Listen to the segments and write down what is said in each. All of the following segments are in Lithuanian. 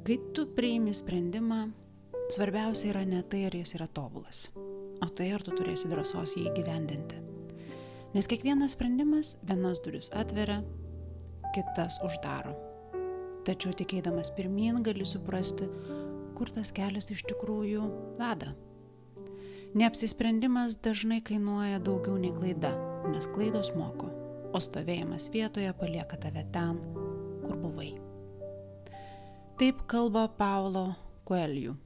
Kai tu priimi sprendimą, svarbiausia yra ne tai, ar jis yra tobulas, o tai, ar tu turėsi drąsos jį įgyvendinti. Nes kiekvienas sprendimas vienas duris atveria, kitas uždaro. Tačiau tikėdamas pirmyn gali suprasti, kur tas kelias iš tikrųjų veda. Neapsisprendimas dažnai kainuoja daugiau nei klaida, nes klaidos moko, o stovėjimas vietoje palieka tave ten, kur buvai. Taip kalba Paulo Coelho.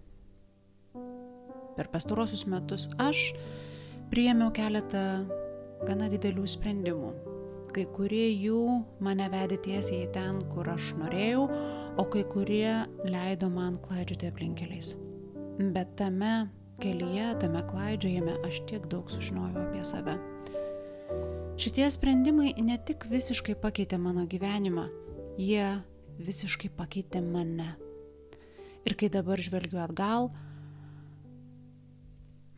Per pastarosius metus aš priėmiau keletą gana didelių sprendimų. Kai kurie jų mane vedė tiesiai į ten, kur aš norėjau, o kai kurie leido man klaidžioti aplinkeliais. Bet tame kelyje, tame klaidžiojime aš tiek daug sužinojau apie save. Šitie sprendimai ne tik visiškai pakeitė mano gyvenimą, jie visiškai pakeitė mane. Ir kai dabar žvelgiu atgal,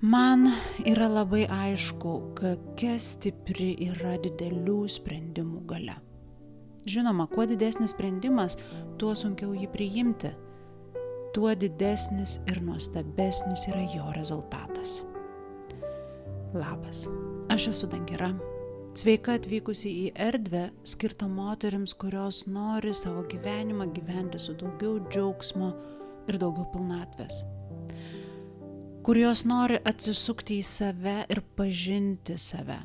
man yra labai aišku, kokia stipri yra didelių sprendimų galia. Žinoma, kuo didesnis sprendimas, tuo sunkiau jį priimti, tuo didesnis ir nuostabesnis yra jo rezultatas. Labas, aš esu Dangira. Sveika atvykusi į erdvę skirtą moterims, kurios nori savo gyvenimą gyventi su daugiau džiaugsmo ir daugiau pilnatvės. Kurios nori atsisukti į save ir pažinti save.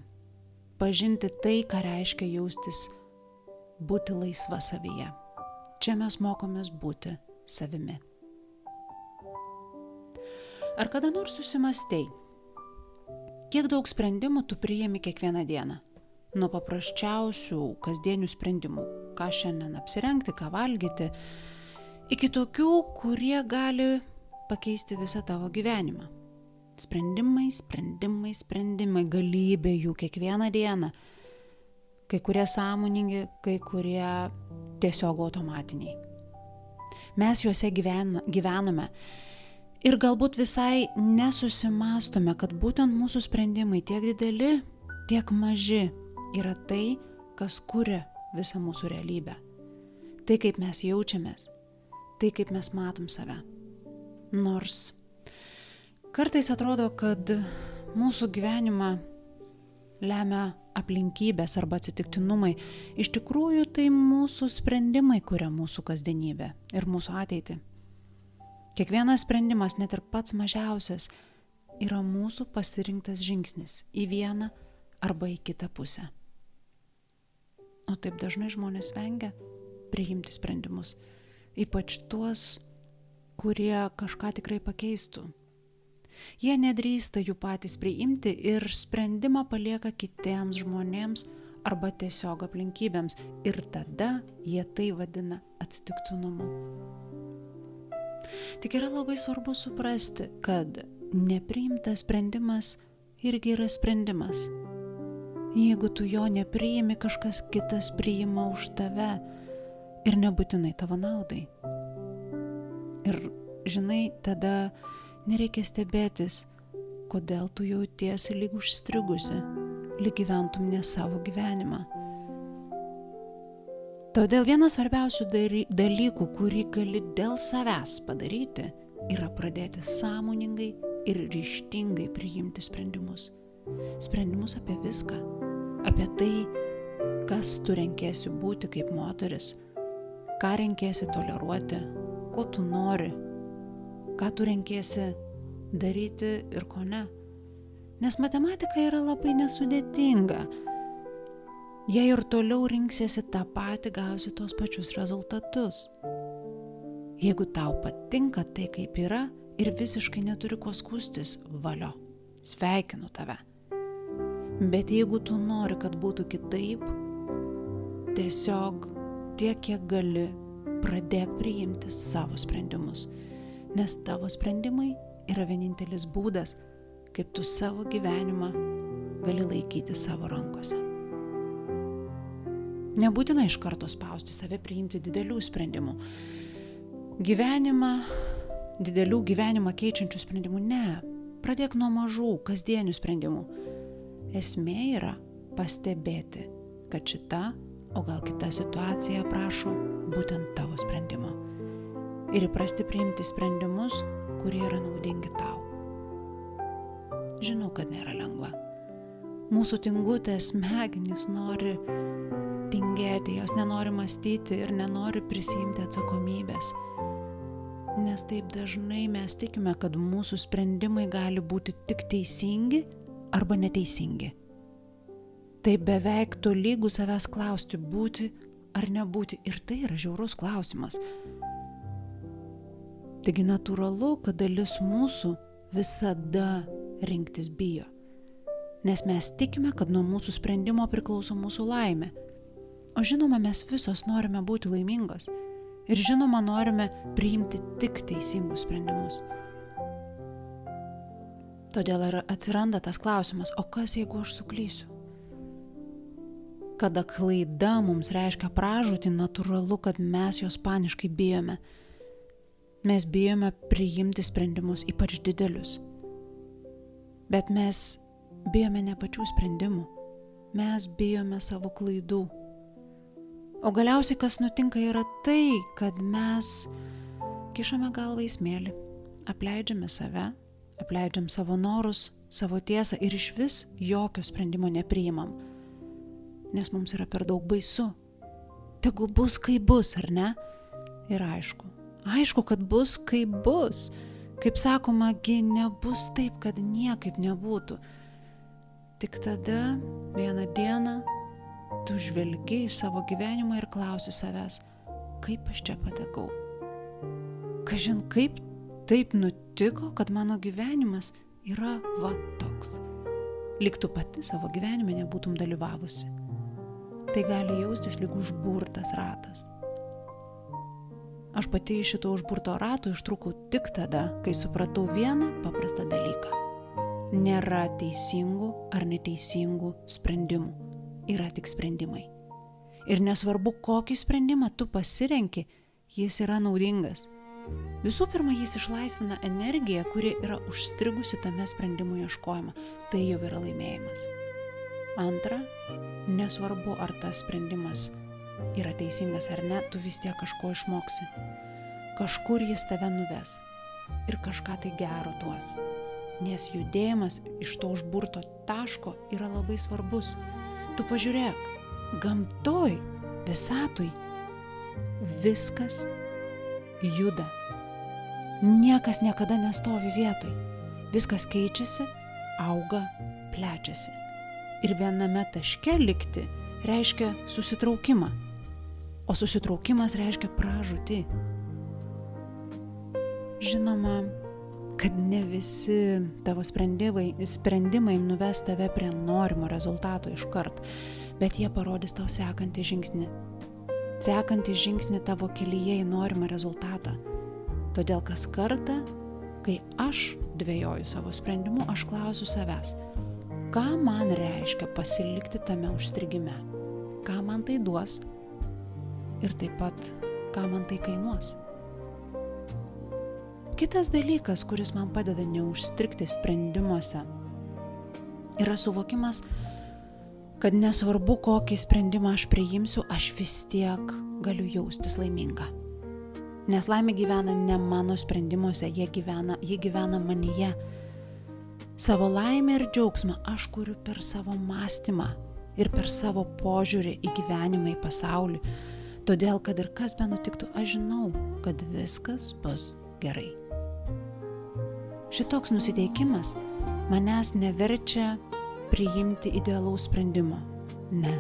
Pažinti tai, ką reiškia jaustis būti laisva savyje. Čia mes mokomės būti savimi. Ar kada nors susimastei, kiek daug sprendimų tu priimi kiekvieną dieną? Nuo paprasčiausių kasdienių sprendimų, ką šiandien apsirengti, ką valgyti, iki tokių, kurie gali pakeisti visą tavo gyvenimą. Sprendimai, galybė jų kiekvieną dieną. Kai kurie sąmoningi, kai kurie tiesiog automatiniai. Mes juose gyvename ir galbūt visai nesusimastome, kad būtent mūsų sprendimai tiek dideli, tiek maži yra tai, kas kuria visą mūsų realybę. Tai, kaip mes jaučiamės, tai, kaip mes matom save. Nors kartais atrodo, kad mūsų gyvenimą lemia aplinkybės arba atsitiktinumai, iš tikrųjų tai mūsų sprendimai kuria mūsų kasdienybę ir mūsų ateitį. Kiekvienas sprendimas, net ir pats mažiausias, yra mūsų pasirinktas žingsnis į vieną arba į kitą pusę. O taip dažnai žmonės vengia priimti sprendimus, ypač tuos, kurie kažką tikrai pakeistų. Jie nedrįsta jų patys priimti ir sprendimą palieka kitiems žmonėms arba tiesiog aplinkybėms ir tada jie tai vadina atsitiktinumu. Tik yra labai svarbu suprasti, kad nepriimtas sprendimas irgi yra sprendimas. Jeigu tu jo nepriimi, kažkas kitas priima už tave ir nebūtinai tavo naudai. Ir žinai, tada nereikia stebėtis, kodėl tu jautiesi lyg užstrigusi, lyg gyventum ne savo gyvenimą. Todėl vienas svarbiausių dalykų, kurį gali dėl savęs padaryti, yra pradėti sąmoningai ir ryžtingai priimti sprendimus. Sprendimus apie viską, apie tai, kas tu renkiesi būti kaip moteris, ką renkiesi toleruoti, ko tu nori, ką tu renkiesi daryti ir ko ne. Nes matematika yra labai nesudėtinga. Jei ir toliau rinksiesi tą patį, gausi tos pačius rezultatus. Jeigu tau patinka tai, kaip yra ir visiškai neturi ko skųstis, valio, sveikinu tave. Bet jeigu tu nori, kad būtų kitaip, tiesiog tiek, kiek gali, pradėk priimti savo sprendimus, nes tavo sprendimai yra vienintelis būdas, kaip tu savo gyvenimą gali laikyti savo rankose. Nebūtina iš karto spausti save priimti didelių sprendimų. Didelių gyvenimą keičiančių sprendimų ne. Pradėk nuo mažų, kasdienių sprendimų. Esmė yra pastebėti, kad šita, o gal kita situacija prašo būtent tavo sprendimo. ir įprasti priimti sprendimus, kurie yra naudingi tau. Žinau, kad nėra lengva. Mūsų tingutės smegenys nori tingėti, jos nenori mąstyti ir nenori prisiimti atsakomybės. Nes taip dažnai mes tikime, kad mūsų sprendimai gali būti tik teisingi arba neteisingi. Tai beveik tolygų savęs klausti, būti ar nebūti, ir tai yra žiaurus klausimas. Taigi natūralu, kad dalis mūsų visada rinktis bijo, nes mes tikime, kad nuo mūsų sprendimo priklauso mūsų laimė. O žinoma, mes visos norime būti laimingos ir žinoma, norime priimti tik teisingus sprendimus. Todėl ir atsiranda tas klausimas, o kas jeigu aš suklysiu? Kada klaida mums reiškia pražūtį, natūralu, kad mes jos paniškai bijome. Mes bijome priimti sprendimus, ypač didelius. Bet mes bijome ne pačių sprendimų, mes bijome savo klaidų. O galiausiai kas nutinka yra tai, kad mes kišame galvą į smėlį, apleidžiame save, apleidžiam savo norus, savo tiesą ir išvis jokio sprendimo nepriimam. Nes mums yra per daug baisu. Tegu bus kaip bus, ar ne? Ir aišku, kad bus kaip bus. Kaip sakoma, gi nebus taip, kad niekaip nebūtų. Tik tada vieną dieną tu žvelgi į savo gyvenimą ir klausi savęs, kaip aš čia patekau? Kažin kaip taip nutiko, kad mano gyvenimas yra va toks. Lyg tu pati savo gyvenime nebūtum dalyvavusi. Tai gali jaustis lyg užburtas ratas. Aš pati iš šito užburto rato ištrūkau tik tada, kai supratau vieną paprastą dalyką. Nėra teisingų ar neteisingų sprendimų. Yra tik sprendimai. Ir nesvarbu, kokį sprendimą tu pasirenki, jis yra naudingas. Visų pirma, jis išlaisvina energiją, kuri yra užstrigusi tame sprendimų ieškojime. Tai jau yra laimėjimas. Antra, nesvarbu, ar tas sprendimas yra teisingas ar ne, tu vis tiek kažko išmoksi. Kažkur jis tave nuves ir kažką tai gero duos. Nes judėjimas iš to užburto taško yra labai svarbus. Tu pažiūrėk, gamtoj, visatoj, viskas juda. Niekas niekada nestovi vietoj. Viskas keičiasi, auga, plečiasi. Ir viename taške likti reiškia susitraukimą, o susitraukimas reiškia pražūtį. Žinoma, kad ne visi tavo sprendimai nuves tave prie norimo rezultato iškart, bet jie parodys tau sekantį žingsnį. Sekantį žingsnį tavo kelyje į norimą rezultatą. Todėl kas kartą, kai aš dvejoju savo sprendimu, aš klausiu savęs, ką man reiškia pasilikti tame užstrigime, ką man tai duos ir taip pat, ką man tai kainuos. Kitas dalykas, kuris man padeda neužstrigti sprendimuose, yra suvokimas, kad nesvarbu, kokį sprendimą aš priimsiu, aš vis tiek galiu jaustis laiminga. Nes laimė gyvena ne mano sprendimuose, ji gyvena manyje. Savo laimę ir džiaugsmą aš kuriu per savo mąstymą ir per savo požiūrį į gyvenimą, į pasaulį. Todėl, kad ir kas benutiktų, aš žinau, kad viskas bus gerai. Šitoks nusiteikimas manęs neverčia priimti idealaus sprendimo. Ne,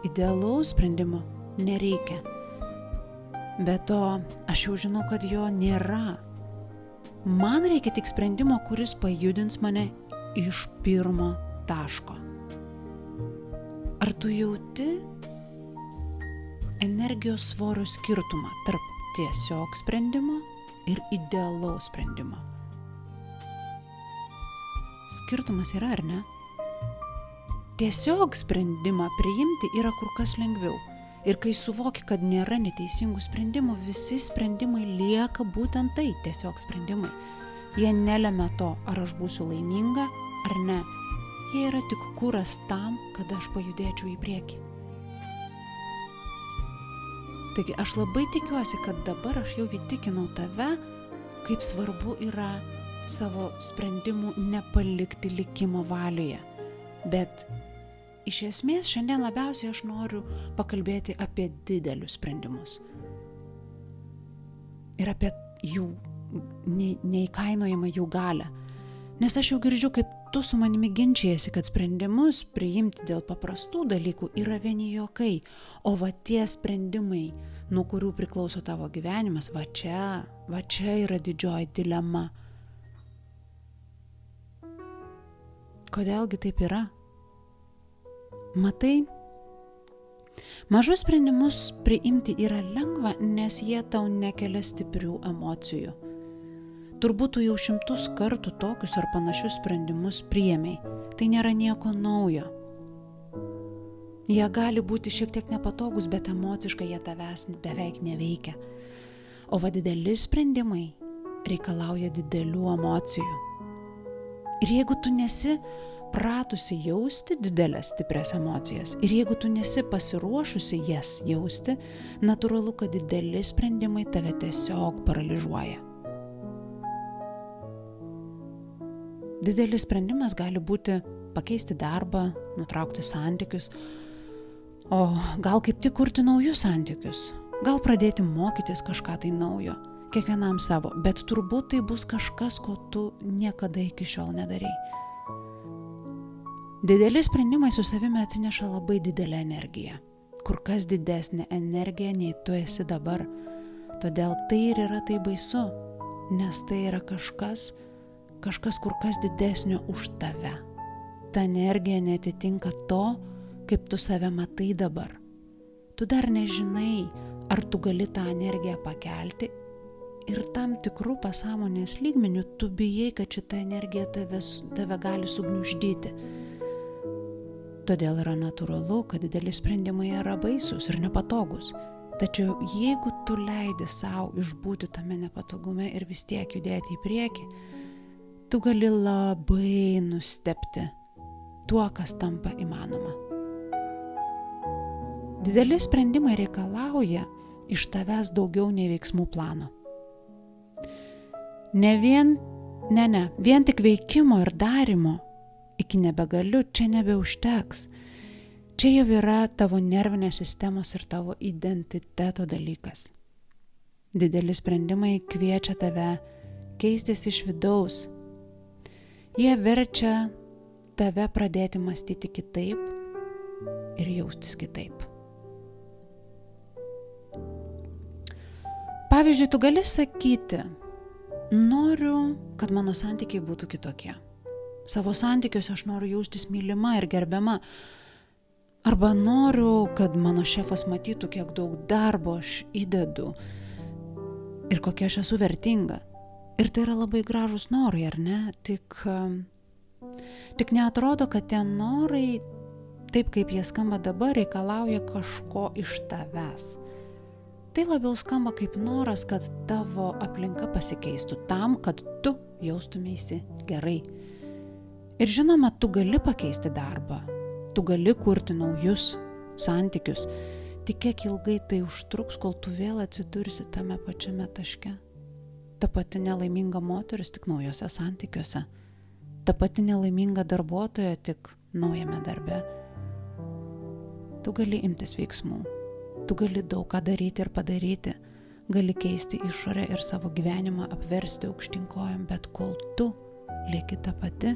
idealaus sprendimo nereikia. Be to, aš jau žinau, kad jo nėra. Man reikia tik sprendimo, kuris pajudins mane iš pirmo taško. Ar tu jauti energijos svorio skirtumą tarp tiesiog sprendimo ir idealaus sprendimo? Skirtumas yra, ar ne? Tiesiog sprendimą priimti yra kur kas lengviau. Ir kai suvoki, kad nėra neteisingų sprendimų, visi sprendimai lieka būtent tai, tiesiog sprendimai. Jie nelemia to, ar aš būsiu laiminga ar ne. Jie yra tik kuras tam, kad aš pajudėčiau į priekį. Taigi aš labai tikiuosi, kad dabar aš jau įtikinau tave, kaip svarbu yra savo sprendimų nepalikti likimo valioje. Bet iš esmės šiandien labiausiai aš noriu pakalbėti apie didelius sprendimus. Ir apie jų neįkainojamą jų galią. Nes aš jau girdžiu, kaip tu su manimi ginčijasi, kad sprendimus priimti dėl paprastų dalykų yra vieni juokai, o va tie sprendimai, nuo kurių priklauso tavo gyvenimas, va čia yra didžioji dilema. Kodėlgi taip yra? Matai, mažus sprendimus priimti yra lengva, nes jie tau nekelia stiprių emocijų. Turbūt tu jau 100 kartų tokius ar panašius sprendimus priėmei. Tai nėra nieko naujo. Jie gali būti šiek tiek nepatogus, bet emociškai jie tavęs beveik neveikia. O va dideli sprendimai reikalauja didelių emocijų. Ir jeigu tu nesi pratusi jausti didelės stiprias emocijas ir jeigu tu nesi pasiruošusi jas jausti, natūralu, kad dideli sprendimai tave tiesiog paralyžiuoja. Didelis sprendimas gali būti pakeisti darbą, nutraukti santykius, o gal kaip tik kurti naujus santykius, gal pradėti mokytis kažką tai naujo, kiekvienam savo, bet turbūt tai bus kažkas, ko tu niekada iki šiol nedarei. Dideli sprendimai su savimi atsineša labai didelę energiją, kur kas didesnė energija nei tu esi dabar. Todėl tai ir yra tai baisu, nes tai yra kažkas kur kas didesnio už tave. Ta energija netitinka to, kaip tu save matai dabar. Tu dar nežinai, ar tu gali tą energiją pakelti ir tam tikrų pasąmonės lygmenių tu bijai, kad šita energija tave gali sugniuždyti. Todėl yra natūralu, kad dideli sprendimai yra baisūs ir nepatogus. Tačiau jeigu tu leidi savo išbūti tame nepatogume ir vis tiek judėti į priekį, tu gali labai nustebti tuo, kas tampa įmanoma. Dideli sprendimai reikalauja iš tavęs daugiau nei veiksmų plano. Vien tik veikimo ir darimo iki nebegaliu čia nebeužteks. Čia jau yra tavo nervinės sistemos ir tavo identiteto dalykas. Dideli sprendimai kviečia tave keistis iš vidaus. Jie verčia tave pradėti mąstyti kitaip ir jaustis kitaip. Pavyzdžiui, tu gali sakyti, noriu, kad mano santykiai būtų kitokie. Savo santykiuose aš noriu jaustis mylima ir gerbiama. Arba noriu, kad mano šefas matytų, kiek daug darbo aš įdedu ir kokia aš esu vertinga. Ir tai yra labai gražūs norai, ar ne? Tik neatrodo, kad tie norai, taip kaip jie skamba dabar, reikalauja kažko iš tavęs. Tai labiau skamba kaip noras, kad tavo aplinka pasikeistų tam, kad tu jaustumėsi gerai. Ir žinoma, tu gali pakeisti darbą, tu gali kurti naujus santykius, tik kiek ilgai tai užtruks, kol tu vėl atsidursi tame pačiame taške. Ta pati nelaiminga moteris tik naujose santykiuose. Ta pati nelaiminga darbuotoja tik naujame darbe. Tu gali imtis veiksmų. Tu gali daug ką daryti ir padaryti. Gali keisti išorę ir savo gyvenimą apversti aukštyn kojom, bet kol tu lieki ta pati,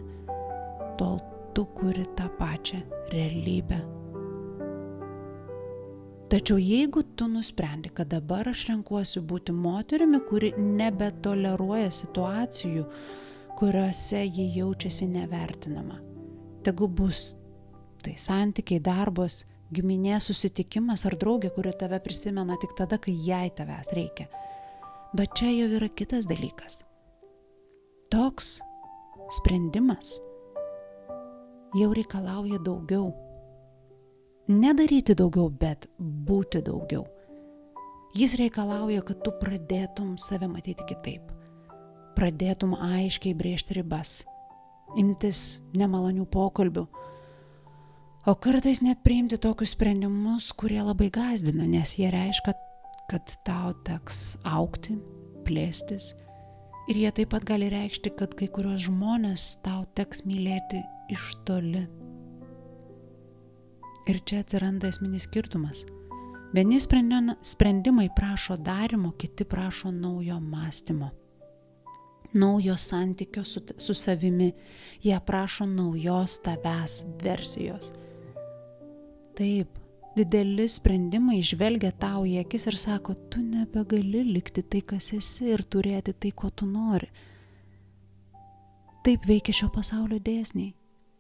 tol tu kuri tą pačią realybę. Tačiau jeigu tu nusprendi, kad dabar aš renkuosi būti moterimi, kuri nebetoleruoja situacijų, kuriuose ji jaučiasi nevertinama. Tegu bus tai santykiai, darbas, giminės susitikimas ar draugė, kuri tave prisimena tik tada, kai jai tavęs reikia. Bet čia jau yra kitas dalykas. Toks sprendimas jau reikalauja daugiau. Nedaryti daugiau, bet būti daugiau. Jis reikalauja, kad tu pradėtum save matyti kitaip. Pradėtum aiškiai brėžti ribas, imtis nemalonių pokalbių, o kartais net priimti tokius sprendimus, kurie labai gąsdina, nes jie reiškia, kad tau teks augti, plėstis. Ir jie taip pat gali reikšti, kad kai kurios žmonės tau teks mylėti iš toli. Ir čia atsiranda esminis skirtumas. Vieni sprendimai prašo darimo, kiti prašo naujo mąstymo, naujo santykio su savimi. Jie prašo naujos tavęs versijos. Taip, dideli sprendimai žvelgia tau į akis ir sako, tu nebegali likti tai, kas esi ir turėti tai, ko tu nori. Taip veikia šio pasaulio dėsniai.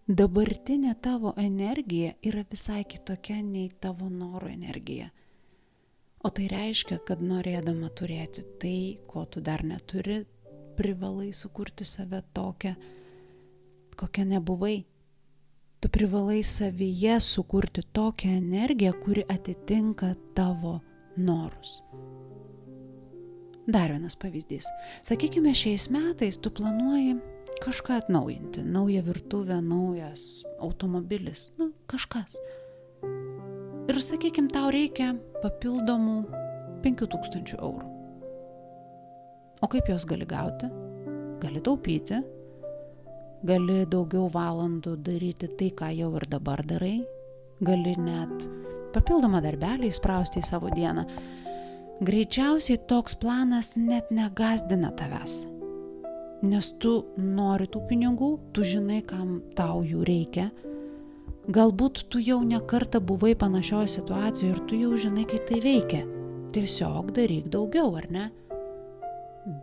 Dabartinė tavo energija yra visai kitokia nei tavo noro energija. O tai reiškia, kad norėdama turėti tai, ko tu dar neturi, privalai sukurti save tokią, kokia nebuvai. Tu privalai savyje sukurti tokią energiją, kuri atitinka tavo norus. Dar vienas pavyzdys. Sakykime, šiais metais tu planuoji kažką atnaujinti, naują virtuvę, naujas automobilis, kažkas. Ir sakykime, tau reikia papildomų 5000 eurų. O kaip jos gali gauti? Gali taupyti, gali daugiau valandų daryti tai, ką jau ir dabar darai, gali net papildomą darbelį įsprausti į savo dieną. Greičiausiai toks planas net negąsdina tavęs. Nes tu nori tų pinigų, tu žinai, kam tau jų reikia. Galbūt tu jau ne kartą buvai panašioje situacijoje ir tu jau žinai, kaip tai veikia. Tiesiog daryk daugiau, ar ne?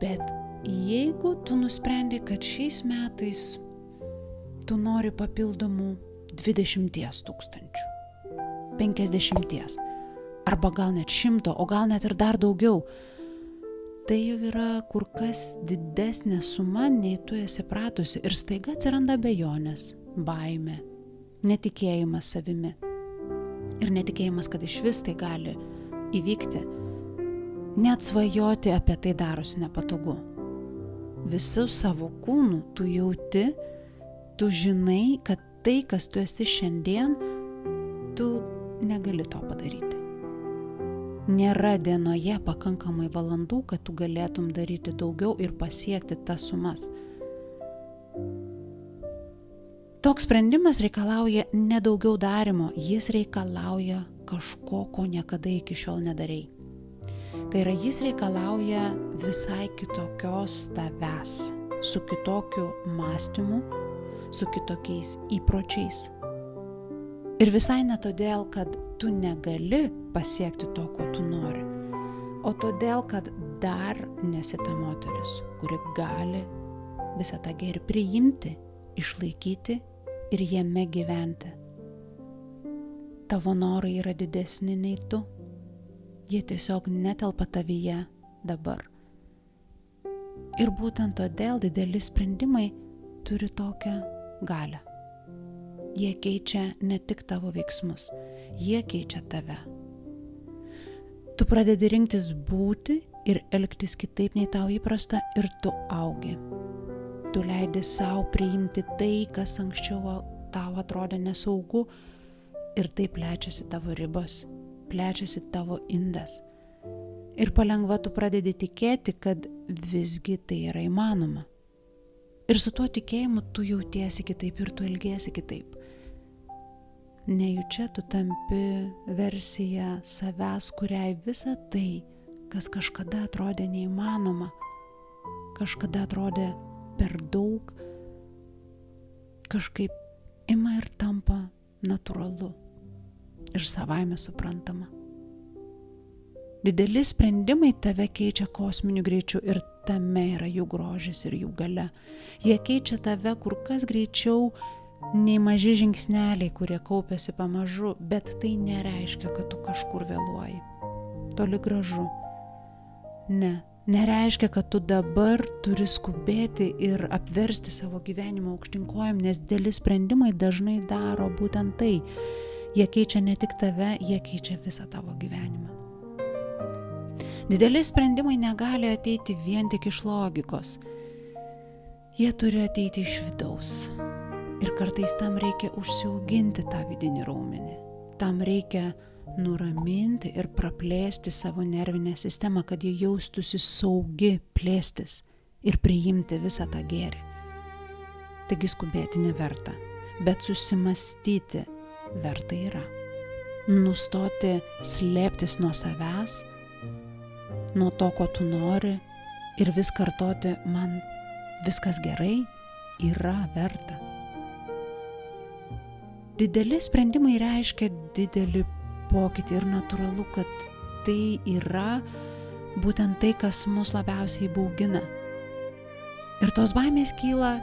Bet jeigu tu nusprendi, kad šiais metais tu nori papildomų 20 000, 50, arba gal net 100, o gal net ir dar daugiau, tai jau yra kur kas didesnė suma, nei tu esi pratusi, ir staiga atsiranda abejonės, baimė, netikėjimas savimi. Ir netikėjimas, kad iš vis tai gali įvykti. Net svajoti apie tai darosi nepatogu. Visų savo kūnų tu jauti, tu žinai, kad tai, kas tu esi šiandien, tu negali to padaryti. Nėra dienoje pakankamai valandų, kad tu galėtum daryti daugiau ir pasiekti tas sumas. Toks sprendimas reikalauja nedaugiau darimo, jis reikalauja kažko, ko niekada iki šiol nedarei. Tai yra, jis reikalauja visai kitokios tavęs, su kitokiu mąstymu, su kitokiais įpročiais. Ir visai ne todėl, kad tu negali pasiekti to, ko tu nori, o todėl, kad dar nesi ta moteris, kuri gali visą tą gėrį priimti, išlaikyti ir jame gyventi. Tavo norai yra didesni nei tu, jie tiesiog netelpa tavyje dabar. Ir būtent todėl dideli sprendimai turi tokią galią. Jie keičia ne tik tavo veiksmus, jie keičia tave. Tu pradedi rinktis būti ir elgtis kitaip nei tau įprasta ir tu augi. Tu leidi sau priimti tai, kas anksčiau tau atrodė nesaugu, ir taip plečiasi tavo ribos, plečiasi tavo indas. Ir palengva tu pradedi tikėti, kad visgi tai yra įmanoma. Ir su tuo tikėjimu tu jautiesi kitaip ir tu elgiesi kitaip. Nejučia tu tampi versija savęs, kuriai visa tai, kas kažkada atrodė neįmanoma, kažkada atrodė per daug, kažkaip ima ir tampa natūralu ir savaime suprantama. Dideli sprendimai tave keičia kosminiu greičiu ir tame yra jų grožis ir jų galia. Jie keičia tave kur kas greičiau nei maži žingsneliai, kurie kaupiasi pamažu, bet tai nereiškia, kad tu kažkur vėluoji. Toli gražu. Nereiškia, kad tu dabar turi skubėti ir apversti savo gyvenimą aukštyn kojom, nes dideli sprendimai dažnai daro būtent tai. Jie keičia ne tik tave, jie keičia visą tavo gyvenimą. Dideli sprendimai negali ateiti vien tik iš logikos. Jie turi ateiti iš vidaus. Ir kartais tam reikia užsiauginti tą vidinį raumenį. Tam reikia nuraminti ir praplėsti savo nervinę sistemą, kad jie jaustųsi saugi plėstis ir priimti visą tą gėrį. Taigi skubėti neverta, bet susimastyti verta yra. Nustoti slėptis nuo savęs, nuo to, ko tu nori ir vis kartoti, man viskas gerai, yra verta. Dideli sprendimai reiškia didelį pokytį ir natūralu, kad tai yra būtent tai, kas mus labiausiai baugina. Ir tos baimės kyla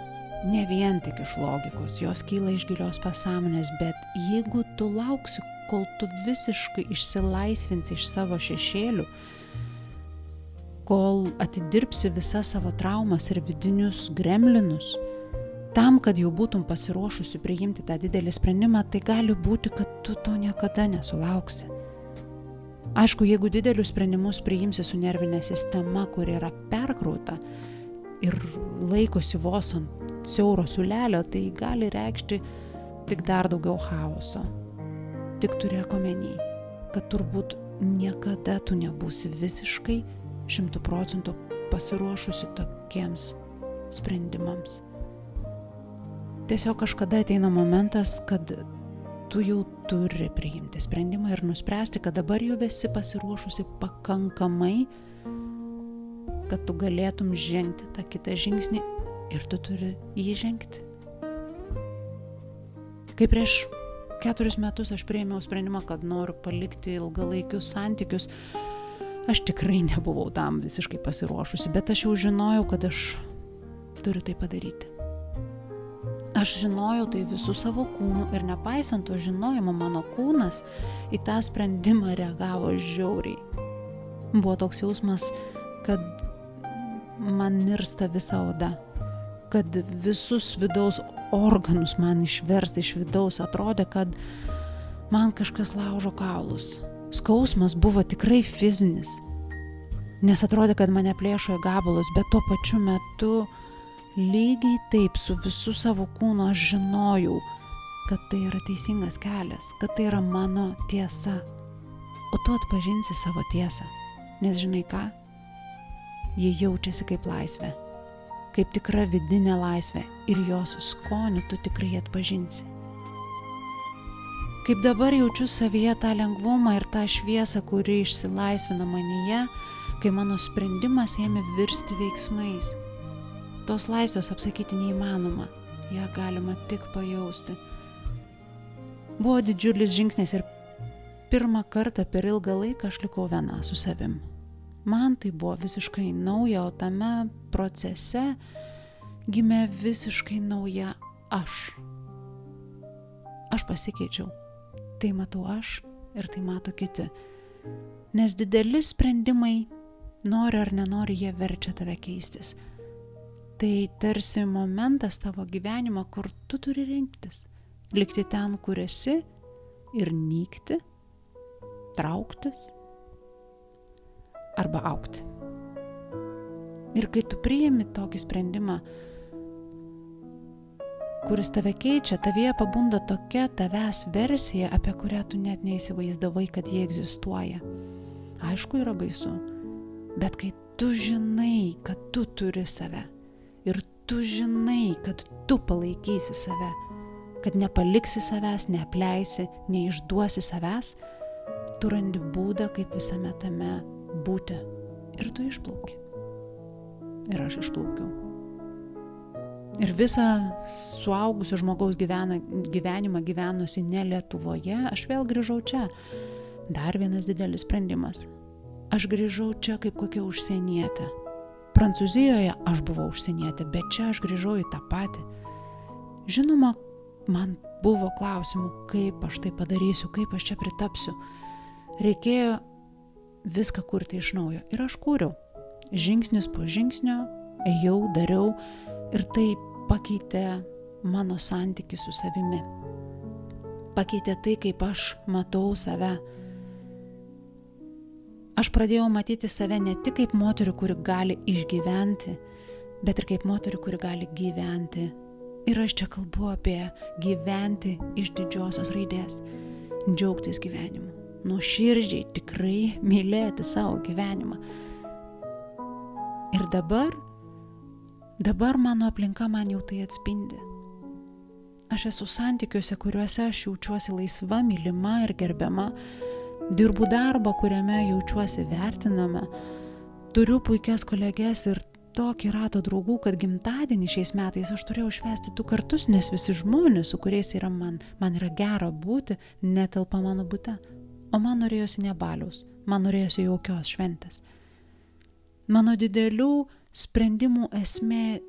ne vien tik iš logikos, jos kyla iš gilios pasąmonės, bet jeigu tu lauksi, kol tu visiškai išsilaisvinsi iš savo šešėlių, kol atidirbsi visas savo traumas ir vidinius gremlinus, tam, kad jau būtum pasiruošusi priimti tą didelį sprendimą, tai gali būti, kad tu to niekada nesulauksi. Aišku, jeigu didelius sprendimus priimsi su nervinė sistema, kuri yra perkrauta ir laikosi vos ant siauro siūlelio, tai gali reikšti tik dar daugiau chaoso. Tik turėk omeny, kad turbūt niekada tu nebūsi visiškai 100% pasiruošusi tokiems sprendimams. Tiesiog kažkada ateina momentas, kad tu jau turi priimti sprendimą ir nuspręsti, kad dabar jau esi pasiruošusi pakankamai, kad tu galėtum žengti tą kitą žingsnį ir tu turi jį žengti. Kai prieš 4 metus aš priėmiau sprendimą, kad noriu palikti ilgalaikius santykius, aš tikrai nebuvau tam visiškai pasiruošusi, bet aš jau žinojau, kad aš turiu tai padaryti. Aš žinojau tai visų savo kūnų ir nepaisant to žinojimo, mano kūnas į tą sprendimą reagavo žiauriai. Buvo toks jausmas, kad man nirsta visa oda, kad visus vidaus organus man išversta iš vidaus, atrodė, kad man kažkas laužo kaulus. Skausmas buvo tikrai fizinis, nes atrodė, kad mane plėšo į gabalus, bet tuo pačiu metu lygiai taip su visų savo kūnu aš žinojau, kad tai yra teisingas kelias, kad tai yra mano tiesa. O tu atpažinsi savo tiesą, nes žinai ką? Ji jaučiasi kaip laisvė, kaip tikra vidinė laisvė ir jos skonį tu tikrai atpažinsi. Kaip dabar jaučiu savyje tą lengvumą ir tą šviesą, kuri išsilaisvino manyje, kai mano sprendimas ėmė virsti veiksmais. Tos laisvės apsakyti neįmanoma, ją galima tik pajausti. Buvo didžiulis žingsnis ir pirmą kartą per ilgą laiką aš likau viena su savim. Man tai buvo visiškai nauja, o tame procese gimė visiškai nauja aš. Aš pasikeičiau. Tai matau aš ir tai mato kiti. Nes dideli sprendimai, nori ar nenori, jie verčia tave keistis. Tai tarsi momentas tavo gyvenimo, kur tu turi rinktis. Likti ten, kur esi ir nykti, trauktis arba augti. Ir kai tu priimi tokį sprendimą, kuris tave keičia, tavyje pabunda tokia tavęs versija, apie kurią tu net neįsivaizdavai, kad jie egzistuoja. Aišku, yra baisu, bet kai tu žinai, kad tu turi save, ir tu žinai, kad tu palaikysi save, kad nepaliksi savęs, neapleisi, neišduosi savęs, tu randi būdą, kaip visame tame būti. Ir tu išplauki. Ir aš išplaukiau. Ir visą suaugusio žmogaus gyvenimą gyvenusi ne Lietuvoje, aš vėl grįžau čia. Dar vienas didelis sprendimas. Aš grįžau čia kaip kokia užsienietė. Prancūzijoje aš buvau užsienietė, bet čia aš grįžau į tą patį. Žinoma, man buvo klausimų, kaip aš tai padarysiu, kaip aš čia pritapsiu. Reikėjo viską kurti iš naujo. Ir aš kūriau. Žingsnis po žingsnio, ėjau, dariau ir tai pakeitė mano santykį su savimi. Pakeitė tai, kaip aš matau save. Aš pradėjau matyti save ne tik kaip moterį, kuri gali išgyventi, bet ir kaip moterį, kuri gali gyventi. Ir aš čia kalbu apie gyventi iš didžiosios raidės, džiaugtis gyvenimu, nuoširdžiai tikrai mylėti savo gyvenimą. Ir dabar mano aplinka man jau tai atspindi. Aš esu santykiuose, kuriuose aš jaučiuosi laisva, mylima ir gerbiama. Dirbu darbą, kuriame jaučiuosi vertinama. Turiu puikias kolegės ir tokį ratą draugų, kad gimtadienį šiais metais aš turėjau švęsti 2 kartus, nes visi žmonės, su kuriais man yra gera būti, netelpa mano bute. O man norėjosi ne baliaus, man norėjosi jaukios šventės. Mano didelių sprendimų esmė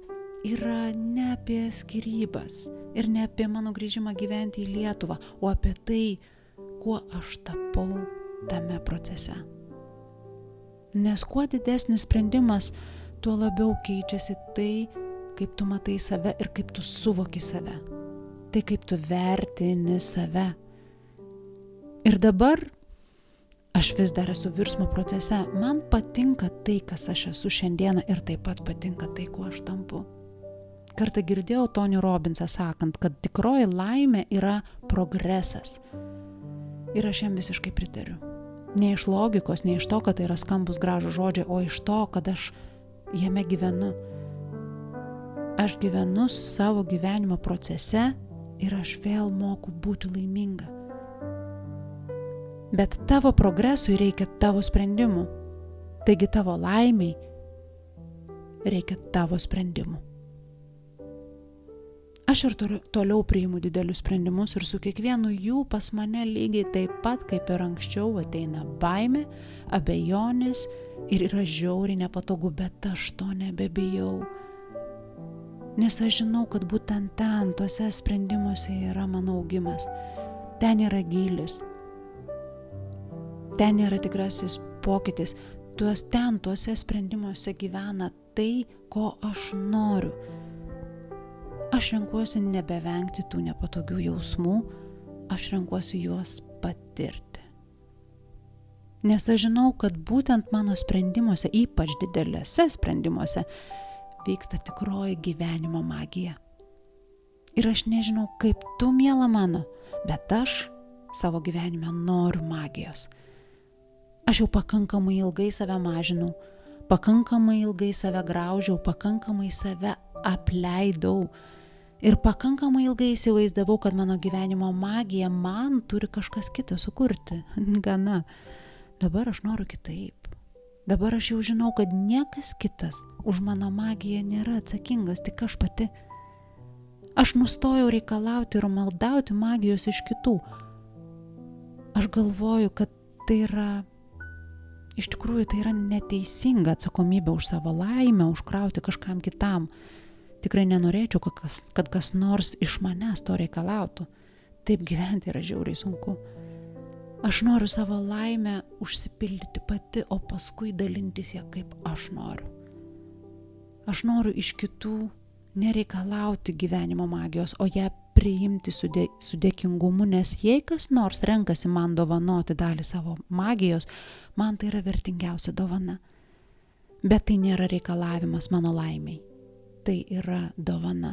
yra ne apie skyrybas ir ne apie mano grįžimą gyventi į Lietuvą, o apie tai, kuo aš tapau tame procese. Nes kuo didesnis sprendimas, tuo labiau keičiasi tai, kaip tu matai save ir kaip tu suvoki save. Tai kaip tu vertini save. Ir dabar aš vis dar esu virsmo procese. Man patinka tai, kas aš esu šiandieną ir taip pat patinka tai, kuo aš tampu. Kartą girdėjau Tony Robbinsą sakant, kad tikroji laimė yra progresas. Ir aš jam visiškai pritariu. Ne iš logikos, ne iš to, kad tai yra skambus gražūs žodžiai, o iš to, kad aš jame gyvenu. Aš gyvenu savo gyvenimo procese ir aš vėl moku būti laiminga. Bet tavo progresui reikia tavo sprendimų. Taigi tavo laimiai reikia tavo sprendimų. Aš ir toliau priimu didelius sprendimus ir su kiekvienu jų pas mane lygiai taip pat, kaip ir anksčiau, ateina baimė, abejonės ir yra žiauriai nepatogu, bet aš to nebebijau. Nes aš žinau, kad būtent ten, tuose sprendimuose yra mano augimas. Ten yra gylis. Ten yra tikrasis pokytis. Tuose sprendimuose gyvena tai, ko aš noriu. Aš renkuosi nebevengti tų nepatogių jausmų, aš renkuosi juos patirti. Nes aš žinau, kad būtent mano sprendimuose, ypač dideliuose sprendimuose, vyksta tikroji gyvenimo magija. Ir aš nežinau, kaip tu, miela mano, bet aš savo gyvenime noriu magijos. Aš jau pakankamai ilgai save mažinau, pakankamai ilgai save graužiau, pakankamai save apleidau. Ir pakankamai ilgai įsivaizdavau, kad mano gyvenimo magija man turi kažkas kitą sukurti. Gana. Dabar aš noriu kitaip. Dabar aš jau žinau, kad niekas kitas už mano magiją nėra atsakingas, tik aš pati. Aš nustojau reikalauti ir maldauti magijos iš kitų. Aš galvoju, kad iš tikrųjų tai yra neteisinga atsakomybė už savo laimę, užkrauti kažkam kitam. Tikrai nenorėčiau, kad kas nors iš manęs to reikalautų. Taip gyventi yra žiauriai sunku. Aš noriu savo laimę užsipildyti pati, o paskui dalintis ją kaip aš noriu. Aš noriu iš kitų nereikalauti gyvenimo magijos, o ją priimti su dėkingumu, nes jei kas nors renkasi man dovanoti dalį savo magijos, man tai yra vertingiausia dovana. Bet tai nėra reikalavimas mano laimiai. Tai yra dovana.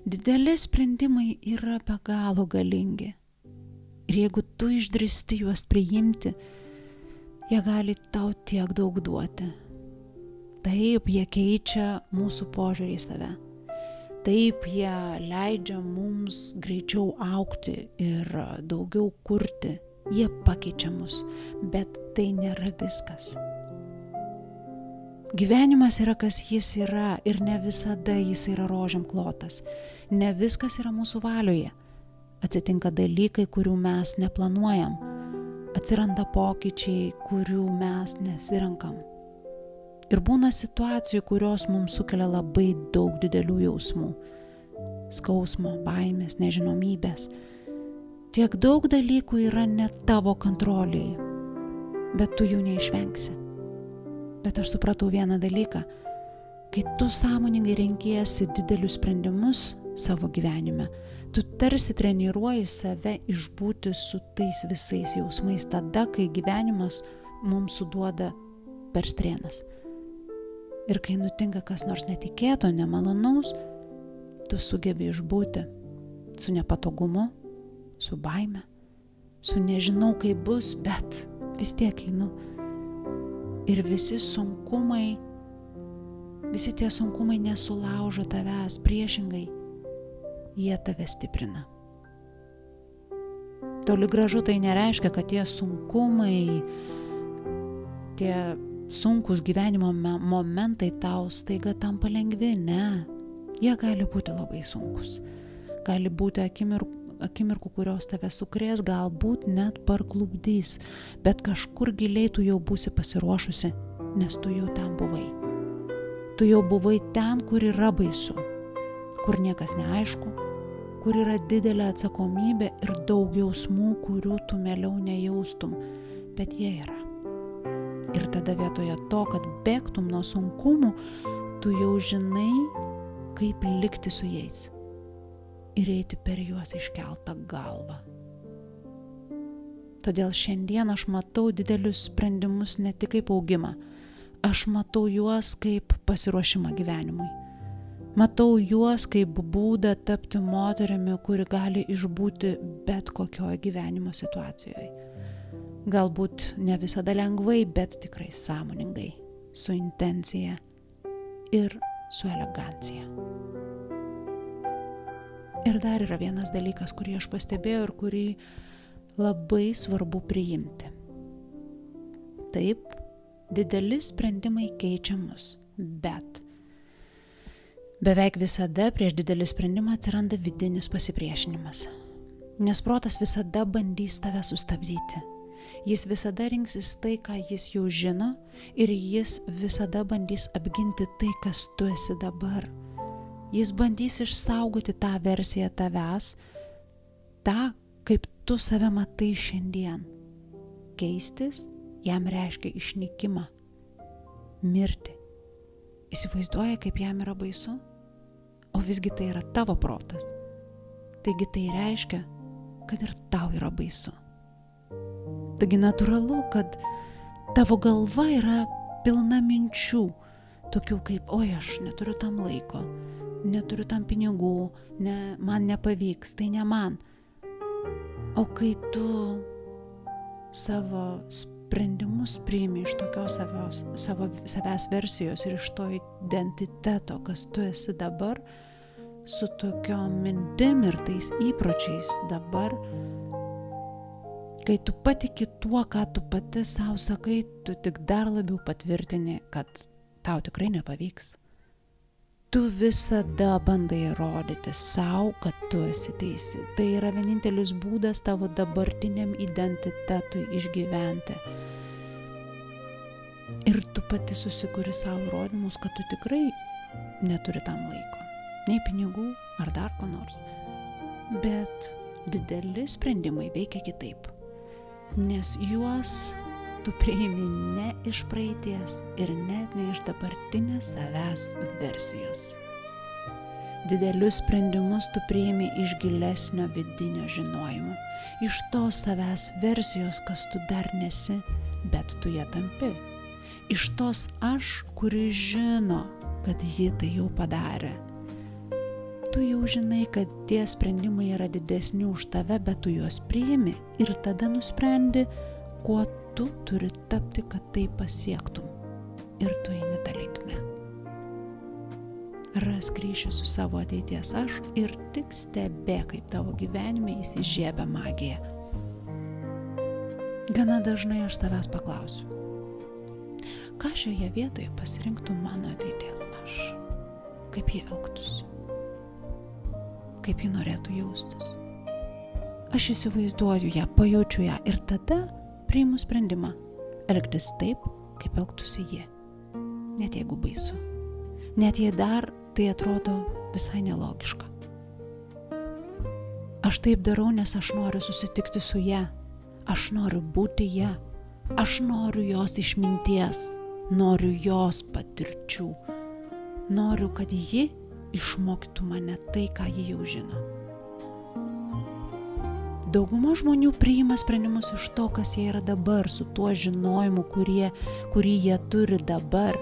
Dideli sprendimai yra be galo galingi. Ir jeigu tu išdrįsti juos priimti, jie gali tau tiek daug duoti. Taip, jie keičia mūsų požiūrį į save. Taip, jie leidžia mums greičiau augti ir daugiau kurti. Jie pakeičia mus, bet tai nėra viskas. Gyvenimas yra, kas jis yra ir ne visada jis yra rožėm klotas. Ne viskas yra mūsų valioje. Atsitinka dalykai, kurių mes neplanuojam. Atsiranda pokyčiai, kurių mes nesirenkam. Ir būna situacijų, kurios mums sukelia labai daug didelių jausmų. Skausmo, baimės, nežinomybės. Tiek daug dalykų yra ne tavo kontrolėje, bet tu jų neišvengsi. Bet aš supratau vieną dalyką. Kai tu sąmoningai renkiesi didelius sprendimus savo gyvenime, tu tarsi treniruoji save išbūti su tais visais jausmais tada, kai gyvenimas mums suduoda per strėnas. Ir kai nutinka kas nors netikėto, nemalonaus, tu sugebi išbūti su nepatogumu, su baime, su nežinau kaip bus, bet vis tiek einu. Ir visi tie sunkumai nesulaužo tavęs, priešingai, jie tave stiprina. Toli gražu tai nereiškia, kad tie sunkumai, tie sunkus gyvenimo momentai tau staiga tampa lengvi. Ne, jie gali būti labai sunkus. Gali būti akimirkų, kurios tave sukrės, galbūt net parklupdys, bet kažkur giliai tu jau būsi pasiruošusi, nes tu jau ten buvai. Tu jau buvai ten, kur yra baisu, kur niekas neaišku, kur yra didelė atsakomybė ir daug jausmų, kurių tu mieliau nejaustum, bet jie yra. Ir tada vietoje to, kad bėgtum nuo sunkumų, tu jau žinai, kaip likti su jais ir eiti per juos iškeltą galvą. Todėl šiandien aš matau didelius sprendimus ne tik kaip augimą, aš matau juos kaip pasiruošimą gyvenimui. Matau juos kaip būdą tapti moterimi, kuri gali išbūti bet kokioje gyvenimo situacijoje. Galbūt ne visada lengvai, bet tikrai sąmoningai, su intencija ir su elegancija. Ir dar yra vienas dalykas, kurį aš pastebėjau ir kurį labai svarbu priimti. Taip, dideli sprendimai keičia mus, bet beveik visada prieš didelį sprendimą atsiranda vidinis pasipriešinimas. Nes protas visada bandys tave sustabdyti. Jis visada rinksis tai, ką jis jau žino, ir jis visada bandys apginti tai, kas tu esi dabar. Jis bandys išsaugoti tą versiją tavęs, tą, kaip tu save matai šiandien. Keistis jam reiškia išnykimą, mirtį. Įsivaizduoja, kaip jam yra baisu? O visgi tai yra tavo protas. Taigi tai reiškia, kad ir tau yra baisu. Taigi natūralu, kad tavo galva yra pilna minčių, tokių kaip, oi, aš neturiu tam laiko, neturiu tam pinigų, man nepavyks, tai ne man. O kai tu savo sprendimus priimi iš tokios savęs versijos ir iš to identiteto, kas tu esi dabar, su tokiom mintim ir tais įpročiais dabar, kai tu patiki tuo, ką tu pati savo sakai, tu tik dar labiau patvirtini, kad tau tikrai nepavyks. Tu visada bandai įrodyti savo, kad tu esi teisi. Tai yra vienintelis būdas tavo dabartiniam identitetui išgyventi. Ir tu pati susikuri savo įrodymus, kad tu tikrai neturi tam laiko. Nei pinigų ar dar ko nors. Bet dideli sprendimai veikia kitaip. Nes juos tu priimi ne iš praeities ir net ne iš dabartinės savęs versijos. Didelius sprendimus tu priimi iš gilesnio vidinio žinojimo, iš tos savęs versijos, kas tu dar nesi, bet tu ją tampi. Iš tos aš, kuri žino, kad ji tai jau padarė. Tu jau žinai, kad tie sprendimai yra didesni už tave, bet tu juos priimi ir tada nusprendi, kuo tu turi tapti, kad tai pasiektum. Ir tu eini tą linkmę. Rask ryšį su savo ateities aš ir tik stebėk, kaip tavo gyvenime įsižiebia magija. Gana dažnai aš tavęs paklausiu, ką šioje vietoje pasirinktų mano ateities aš, kaip jie elgtųsi, kaip ji norėtų jaustis. Aš įsivaizduoju ją, pajaučiu ją ir tada priimu sprendimą elgtis taip, kaip elgtųsi ji. Net jeigu baisu. Net jei dar tai atrodo visai nelogiška. Aš taip darau, nes aš noriu susitikti su ja. Aš noriu būti ja. Aš noriu jos išminties. Noriu jos patirčių. Noriu, kad ji išmokytų mane tai, ką ji jau žino. Dauguma žmonių priima sprendimus iš to, kas jie yra dabar, su tuo žinojimu, kurį jie turi dabar.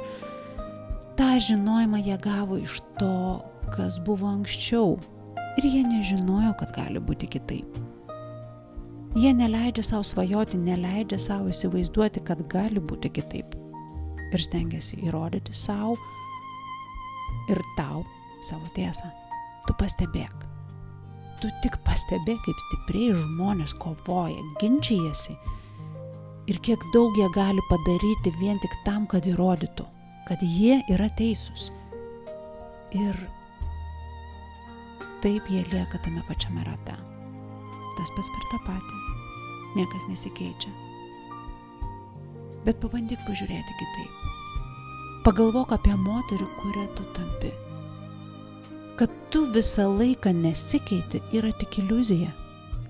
tą žinojimą jie gavo iš to, kas buvo anksčiau. Ir jie nežinojo, kad gali būti kitaip. Jie neleidžia savo svajoti, neleidžia savo įsivaizduoti, kad gali būti kitaip. Ir stengiasi įrodyti savo ir tau savo tiesą. Tu pastebėk. Tu tik pastebėk, kaip stipriai žmonės kovoja, ginčijasi ir kiek daug jie gali padaryti vien tik tam, kad įrodytų, kad jie yra teisūs. Ir taip jie lieka tame pačiame rate. Tas pats per tą patį. Niekas nesikeičia. Bet pabandyk pažiūrėti kitaip. Pagalvok apie moterį, kurią tu tampi. Kad tu visą laiką nesikeiti yra tik iliuzija.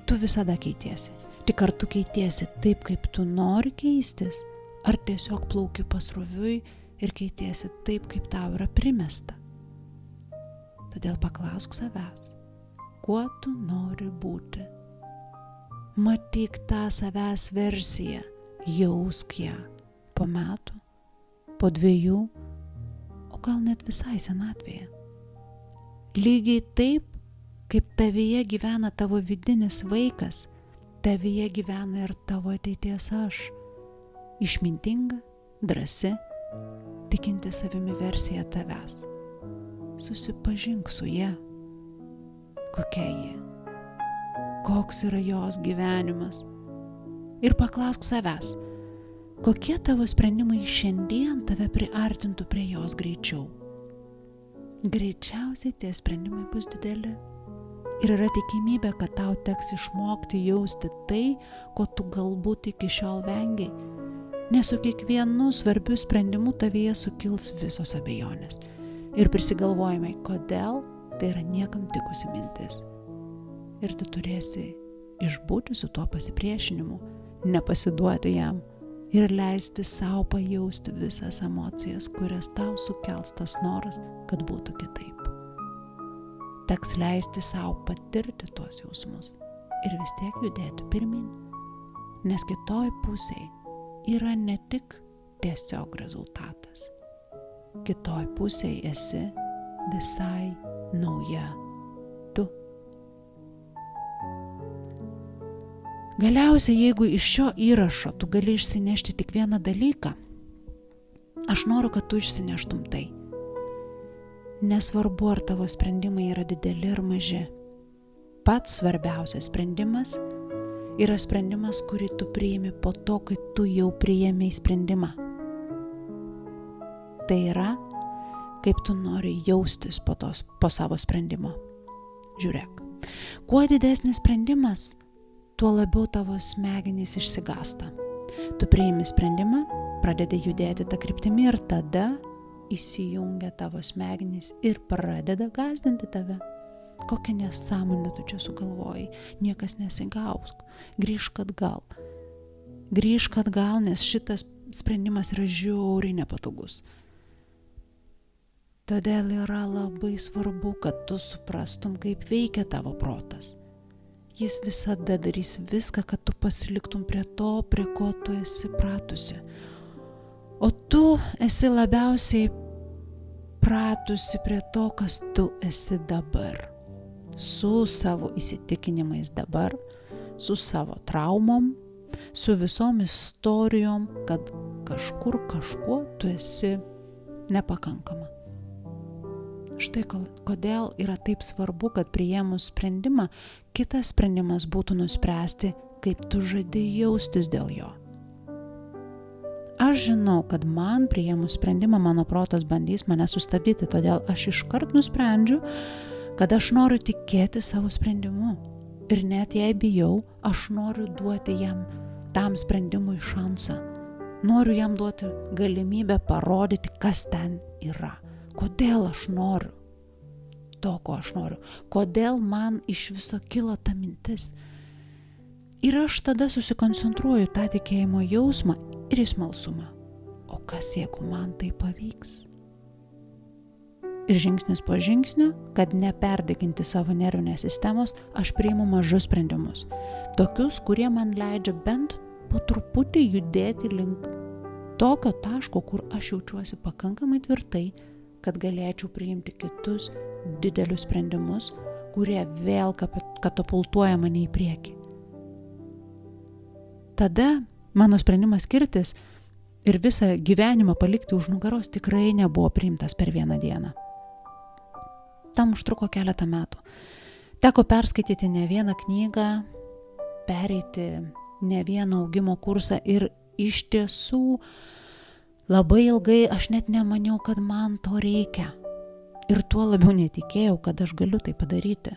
Tu visada keitiesi. Tik ar tu keitiesi taip, kaip tu nori keistis, ar tiesiog plauki pasroviui ir keitiesi taip, kaip tau yra primesta. Todėl paklausk savęs, kuo tu nori būti. Matyk tą savęs versiją, jausk ją po metų, po 2, o gal net visai senatvėje. Lygiai taip, kaip tavyje gyvena tavo vidinis vaikas, tavyje gyvena ir tavo ateities aš. Išmintinga, drąsi, tikinti savimi versija tavęs. Susipažink su ja. Kokia ji? Koks yra jos gyvenimas? Ir paklausk savęs, kokie tavo sprendimai šiandien tave priartintų prie jos greičiau. Greičiausiai tie sprendimai bus dideli. Ir yra tikimybė, kad tau teks išmokti jausti tai, ko tu galbūt iki šiol vengiai. Nes su kiekvienu svarbiu sprendimu tavyje sukils visos abejonės. Ir prisigalvojimai, kodėl tai yra niekam tikusi mintis. Ir tu turėsi išbūti su tuo pasipriešinimu, nepasiduoti jam ir leisti savo pajausti visas emocijas, kurias tau sukels tas noras, kad būtų kitaip. Teks leisti savo patirti tuos jausmus ir vis tiek judėti pirmin, nes kitoj pusėje yra ne tik tiesiog rezultatas. Kitoj pusėje esi visai nauja tu. Galiausiai, jeigu iš šio įrašo tu gali išsinešti tik vieną dalyką, aš noriu, kad tu išsineštum tai. Nesvarbu, ar tavo sprendimai yra dideli ar maži. Pats svarbiausias sprendimas yra sprendimas, kurį tu priimi po to, kai tu jau priėmei sprendimą. Tai yra, kaip tu nori jaustis po savo sprendimo. Žiūrėk, kuo didesnis sprendimas, tuo labiau tavo smegenys išsigąsta. Tu priimi sprendimą, pradedi judėti tą kryptimį ir tada įsijungia tavo smegenys ir pradeda gąsdinti tave. Kokią nesąmonę tu čia sugalvojai, niekas nesigausk, grįžk atgal. Grįžk atgal, nes šitas sprendimas yra žiauriai nepatogus. Todėl yra labai svarbu, kad tu suprastum, kaip veikia tavo protas. Jis visada darys viską, kad tu pasiliktum prie to, prie ko tu esi pratusi. O tu esi labiausiai pratusi prie to, kas tu esi dabar. Su savo įsitikinimais dabar, su savo traumom, su visom istorijom, kad kažkur kažkuo tu esi nepakankama. Štai kodėl yra taip svarbu, kad priėmus sprendimą, kitas sprendimas būtų nuspręsti, kaip tu žadi jaustis dėl jo. Aš žinau, kad man priėmus sprendimą mano protas bandys mane sustabdyti, todėl aš iškart nusprendžiu, kad aš noriu tikėti savo sprendimu. Ir net jei bijau, aš noriu duoti jam tam sprendimui šansą. Noriu jam duoti galimybę parodyti, kas ten yra. Kodėl aš noriu to, ko aš noriu? Kodėl man iš viso kilo ta mintis? Ir aš tada susikoncentruoju tą tikėjimo jausmą ir į smalsumą. O kas, jeigu man tai pavyks? Ir žingsnis po žingsnio, kad neperdeginti savo nervinės sistemos, aš priimu mažus sprendimus. Tokius, kurie man leidžia bent po truputį judėti link tokio taško, kur aš jaučiuosi pakankamai tvirtai, kad galėčiau priimti kitus didelius sprendimus, kurie vėl katapultuoja mane į priekį. tada mano sprendimas skirtis ir visą gyvenimą palikti už nugaros tikrai nebuvo priimtas per vieną dieną. Tam užtruko keletą metų. Teko perskaityti ne vieną knygą, pereiti ne vieną augimo kursą ir iš tiesų labai ilgai aš net nemaniau, kad man to reikia. Ir tuo labiau netikėjau, kad aš galiu tai padaryti.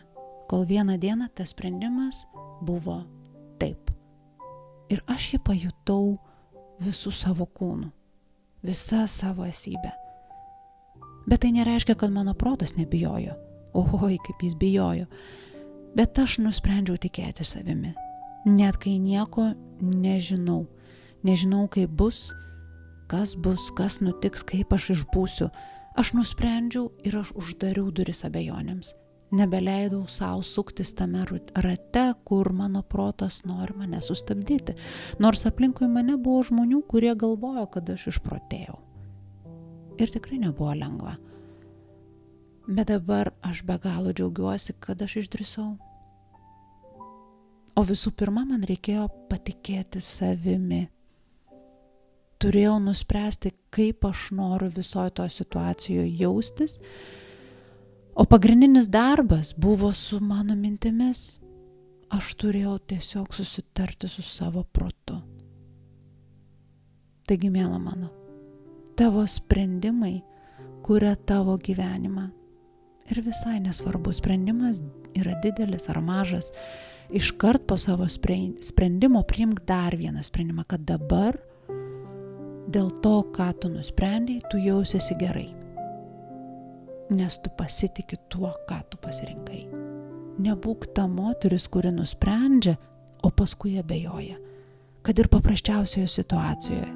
Kol vieną dieną tas sprendimas buvo taip. Ir aš jį pajutau visų savo kūnų, visą savo esybę. Bet tai nereiškia, kad mano protas nebijojo. Oi, kaip jis bijojo. Bet aš nusprendžiau tikėti savimi. Net kai nieko nežinau. Nežinau, kaip bus, kas nutiks, kaip aš išbūsiu. Aš nusprendžiau ir aš uždariau duris abejonėms. Nebeleidau savo suktis tame rate, kur mano protas nori mane sustabdyti. Nors aplinkui mane buvo žmonių, kurie galvojo, kad aš išprotėjau. Ir tikrai nebuvo lengva. Bet dabar aš be galo džiaugiuosi, kad aš išdrįsau. O visų pirma, man reikėjo patikėti savimi. Turėjau nuspręsti, kaip aš noriu visoje toje situacijoje jaustis. O pagrindinis darbas buvo su mano mintimis. Aš turėjau tiesiog susitarti su savo protu. Taigi, miela mano, tavo sprendimai kuria tavo gyvenimą. Ir visai nesvarbu, sprendimas yra didelis ar mažas. Iškart po savo sprendimo priimk dar vieną sprendimą, kad dabar dėl to, ką tu nusprendėjai, tu jausiesi gerai. Nes tu pasitiki tuo, ką tu pasirinkai. Nebūk ta moteris, kuri nusprendžia, o paskui abejoja. Kad ir paprasčiausioje situacijoje,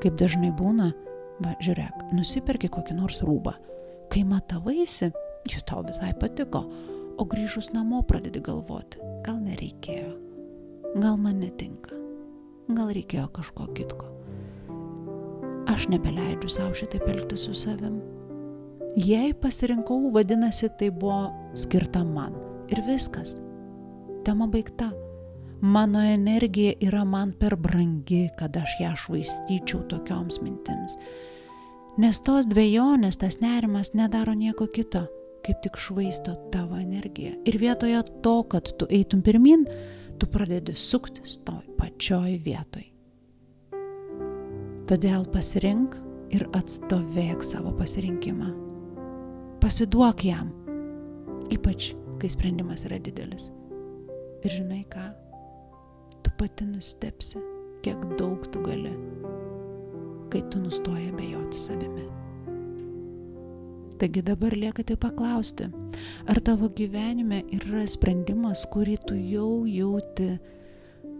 kaip dažnai būna, žiūrėk, nusiperki kokį nors rūbą. Kai matavaisi, jis tau visai patiko, o grįžus namo pradedi galvoti, gal nereikėjo, gal man netinka, gal reikėjo kažko kitko. Aš nebeleidžiu savo šitaip elgtis su savim. Jei pasirinkau, vadinasi, tai buvo skirta man. Ir viskas. Tema baigta. Mano energija yra man per brangi, kad aš ją švaistyčiau tokioms mintims. Nes tos dvejonės, tas nerimas nedaro nieko kito, kaip tik švaisto tavo energiją. Ir vietoje to, kad tu eitum pirmin, tu pradedi suktis toj pačioj vietoj. Todėl pasirink ir atstovėk savo pasirinkimą. Pasiduok jam, ypač kai sprendimas yra didelis. Ir žinai ką, tu pati nustebsi, kiek daug tu gali, kai tu nustoji abejoti savimi. Taigi dabar lieka tik paklausti, ar tavo gyvenime yra sprendimas, kurį tu jau jauti,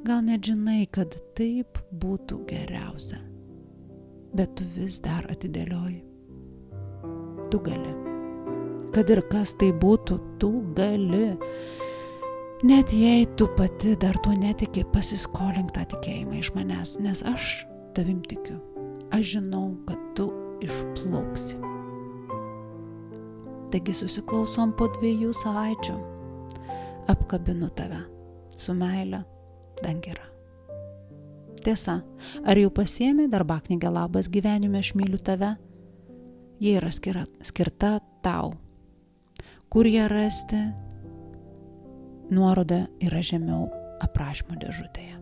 gal net žinai, kad taip būtų geriausia. Bet tu vis dar atidėlioji. Tu gali. Kad ir kas tai būtų, tu gali. Net jei tu pati dar tuo netiki, pasiskolink tą tikėjimą iš manęs, nes aš tavim tikiu. Aš žinau, kad tu išplauksi. Taigi susiklausom po 2 savaičių. Apkabinu tave su meile, dangira. Tiesa, ar jau pasiėmė darbaknygę Labas gyvenime, aš myliu tave? Jie yra skirta tau. Kur ją rasti? Nuoroda yra žemiau aprašymo dėžutėje.